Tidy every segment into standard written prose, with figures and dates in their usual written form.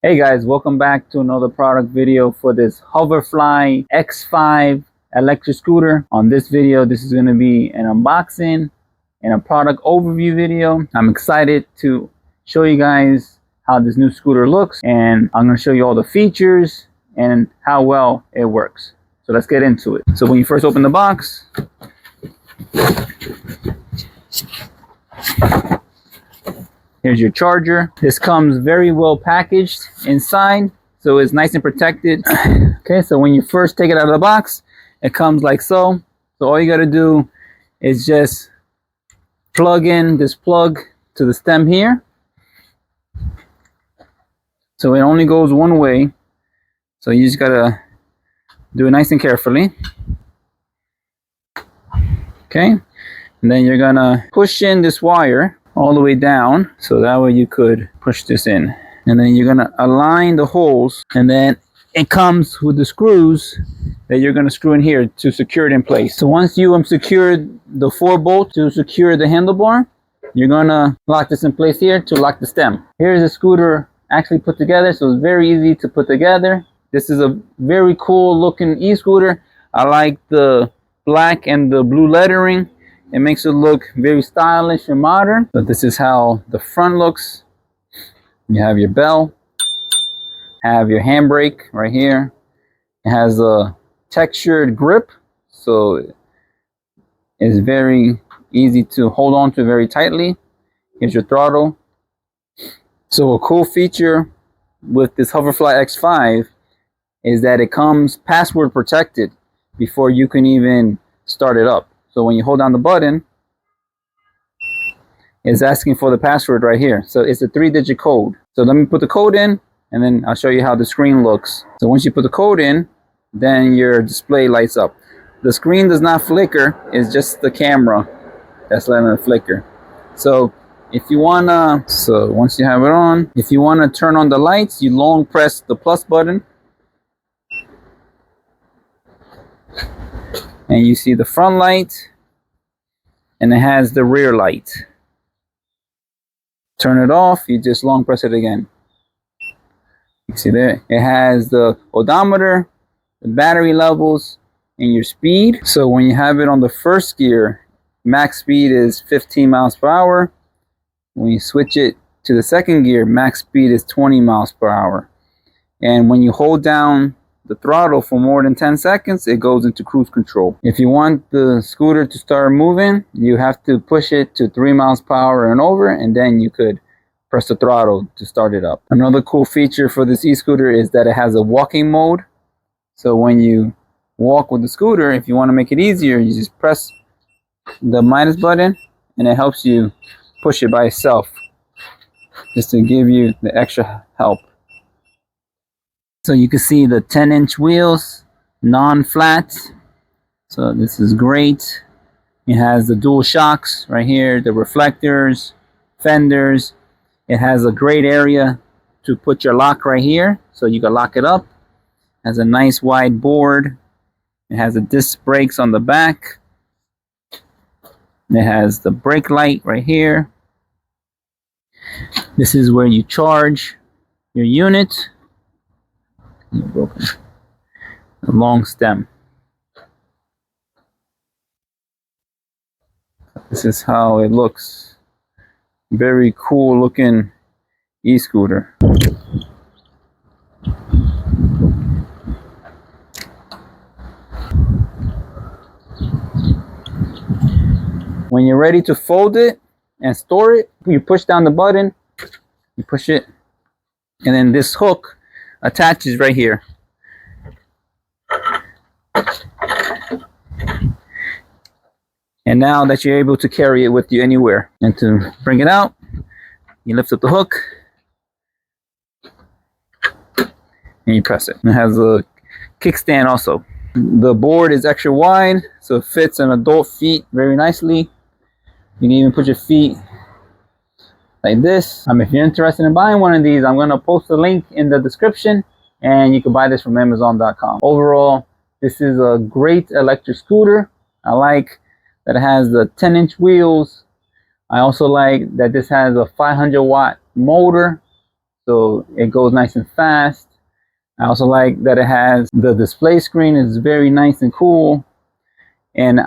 Hey guys, welcome back to another product video for this Hoverfly X5 electric scooter. On this video, this is going to be an unboxing and a product overview video. I'm excited to show you guys how this new scooter looks, and I'm going to show you all the features and how well it works. So let's get into it. So when you first open the box, here's your charger. This comes very well packaged inside, so it's nice and protected. Okay, so when you first take it out of the box, it comes like so. So all you got to do is just plug in this plug to the stem here. So it only goes one way. So you just got to do it nice and carefully. Okay, and then you're going to push in this wire all the way down, so that way you could push this in, and then you're gonna align the holes, and then it comes with the screws that you're gonna screw in here to secure it in place. So once you secured the 4 bolts to secure the handlebar, you're gonna lock this in place here to lock the stem. Here's the scooter actually put together, so it's very easy to put together. This is a very cool looking e-scooter. I like the black and the blue lettering. It makes it look very stylish and modern. So this is how the front looks. You have your bell, have your handbrake right here. It has a textured grip, so it's very easy to hold on to very tightly. Here's your throttle. So a cool feature with this Hoverfly X5 is that it comes password protected before you can even start it up. So when you hold down the button, it's asking for the password right here. So it's a 3-digit code. So let me put the code in, and then I'll show you how the screen looks. So once you put the code in, then your display lights up. The screen does not flicker. It's just the camera that's letting it flicker. So if you wanna, so once you have it on, if you wanna turn on the lights, you long press the plus button, and you see the front light, and it has the rear light. Turn it off, you just long press it again. You see there, it has the odometer, the battery levels, and your speed. So when you have it on the first gear, max speed is 15 miles per hour. When you switch it to the second gear, max speed is 20 miles per hour. And when you hold down the throttle for more than 10 seconds, it goes into cruise control. If you want the scooter to start moving, you have to push it to 3 miles per hour and over, and then you could press the throttle to start it up. Another cool feature for this e-scooter is that it has a walking mode. So when you walk with the scooter, if you want to make it easier, you just press the minus button, and it helps you push it by itself, just to give you the extra help. So you can see the 10-inch wheels, non-flat. So this is great. It has the dual shocks right here, the reflectors, fenders. It has a great area to put your lock right here, so you can lock it up. It has a nice wide board. It has the disc brakes on the back. It has the brake light right here. This is where you charge your unit. Broken. A long stem. This is how it looks. Very cool looking e-scooter. When you're ready to fold it and store it, you push down the button, you push it, and then this hook attaches right here. And now that you're able to carry it with you anywhere, and to bring it out, you lift up the hook and you press it. It has a kickstand also. The board is extra wide, so it fits an adult feet very nicely. You can even put your feet like this. If you're interested in buying one of these, I'm going to post a link in the description, and you can buy this from Amazon.com. Overall, this is a great electric scooter. I like that it has the 10-inch wheels. I also like that this has a 500-watt motor, so it goes nice and fast. I also like that it has the display screen is very nice and cool, and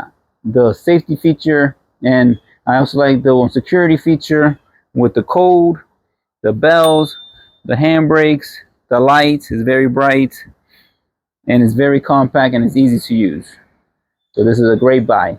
the safety feature, and I also like the security feature with the code, the bells, the handbrakes, the lights is very bright, and it's very compact and it's easy to use. So this is a great buy.